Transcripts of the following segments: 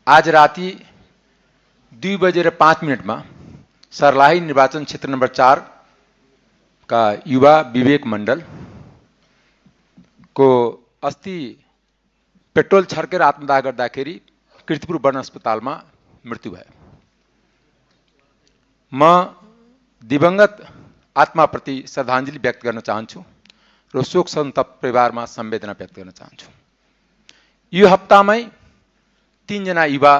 आज राति 2:05 में सर्लाही निर्वाचन क्षेत्र नंबर 4 का युवा विवेक मंडल को अस्ति पेट्रोल छर्केर आत्मदाह गर्दाखेरि कीर्तिपुर वन अस्पतालमा मृत्यु भयो। म दिवंगत आत्माप्रति श्रद्धाञ्जली व्यक्त गर्न चाहन्छु र शोक सन्तप्त परिवारमा संवेदना व्यक्त गर्न चाहन्छु। यो हप्तामै 3 जना युवा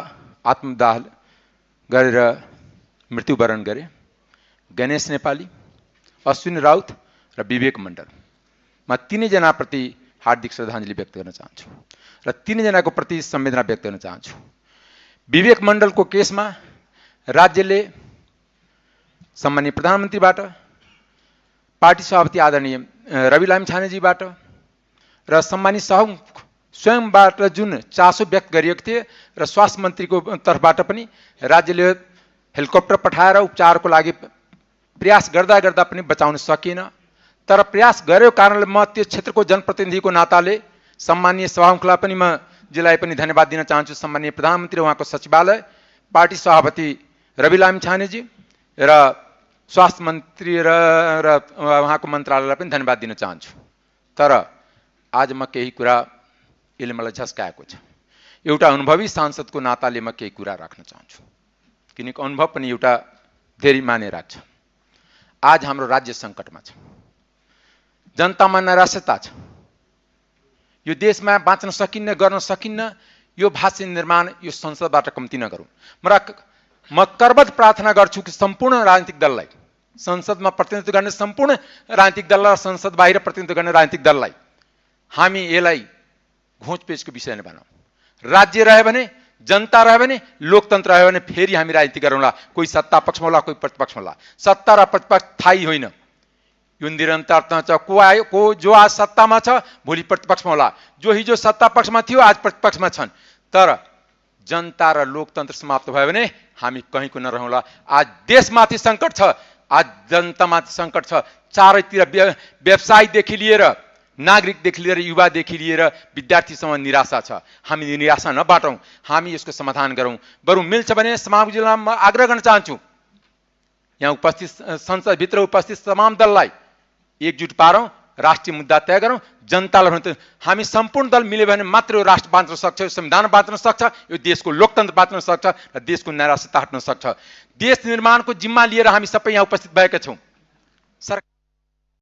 आत्मदाह गरेर मृत्युवरण गरे। गणेश नेपाली, अश्विन राउत र विवेक मण्डल। म तीनै जना प्रति हार्दिक श्रद्धाञ्जली व्यक्त गर्न चाहन्छु र तीनै जनाको प्रति संवेदना व्यक्त गर्न चाहन्छु। विवेक मण्डलको केसमा राज्यले सम्माननीय प्रधानमन्त्रीबाट, पार्टी सभापति आदरणीय रवि लामिछानेजीबाट र सम्मानित स्वयंबाट जुन चासो व्यक्त गरिएको थियो र स्वास्थ्य मन्त्रीको तर्फबाट पनि राज्यले हेलिकप्टर पठाएर उपचारको लागि प्रयास गर्दा गर्दा पनि बचाउन सकिएन। तर प्रयास गरेको कारणले म त्यो क्षेत्रको जनप्रतिनिधिको नाताले सम्माननीय सभामुखलाई पनि म जिल्लाई पनि धन्यवाद दिन चाहन्छु। सम्माननीय प्रधानमन्त्री र उहाँको सचिवालय, पार्टी सभापति रवि लामिछानेजी र स्वास्थ्य मन्त्री र उहाँको मन्त्रालयलाई पनि धन्यवाद दिन चाहन्छु। तर आज म केही कुरा यसले मलाई झस्काएको छ। एउटा अनुभवी सांसदको नाताले म केही कुरा राख्न चाहन्छु, किनकि अनुभव पनि एउटा धेरै माने राख्छ। आज हाम्रो राज्य सङ्कटमा छ, जनतामा नैराश्यता छ। यो देशमा बाँच्न सकिन्न, गर्न सकिन्न। यो भाषा निर्माण यो संसदबाट कम्ती नगरौँ। म करबद्ध प्रार्थना गर्छु कि सम्पूर्ण राजनीतिक दललाई, संसदमा प्रतिनिधित्व गर्ने सम्पूर्ण राजनीतिक दललाई, संसद बाहिर प्रतिनिधित्व गर्ने राजनीतिक दललाई हामी यसलाई घोचपेचको विषय नबनाऊ। राज्य रह्यो भने, जनता रह्यो भने, लोकतन्त्र रह्यो भने फेरि हामी राजनीति गरौँला। कोही सत्ता पक्षमा होला, कोही प्रतिपक्षमा होला। सत्ता र प्रतिपक्ष थाहै होइन। यो निरन्तरता छ। को जो आज सत्तामा छ भोलि प्रतिपक्षमा होला, जो हिजो सत्ता पक्षमा थियो आज प्रतिपक्षमा छन्। तर जनता र लोकतन्त्र समाप्त भयो भने हामी कहीँको नरहौँला। आज देशमाथि सङ्कट छ, आज जनतामाथि सङ्कट छ। चारैतिर व्यवसायीदेखि लिएर, नागरिकदेखि लिएर, युवादेखि लिएर विद्यार्थीसम्म निराशा छ। हामी निराशा नबाटौँ, हामी यसको समाधान गरौँ। बरु मिल्छ भने समाज जिल्लामा आग्रह गर्न चाहन्छु, यहाँ उपस्थित संसदभित्र उपस्थित तमाम दललाई एकजुट पारौँ, राष्ट्रिय मुद्दा तय गरौँ। जनतालाई भने हामी सम्पूर्ण दल मिल्यो भने मात्र यो राष्ट्र बाँच्न सक्छ, यो संविधान बाँच्न सक्छ, यो देशको लोकतन्त्र बाँच्न सक्छ र देशको नैराश्यता हट्न सक्छ। देश निर्माणको जिम्मा लिएर हामी सबै यहाँ उपस्थित भएका छौँ।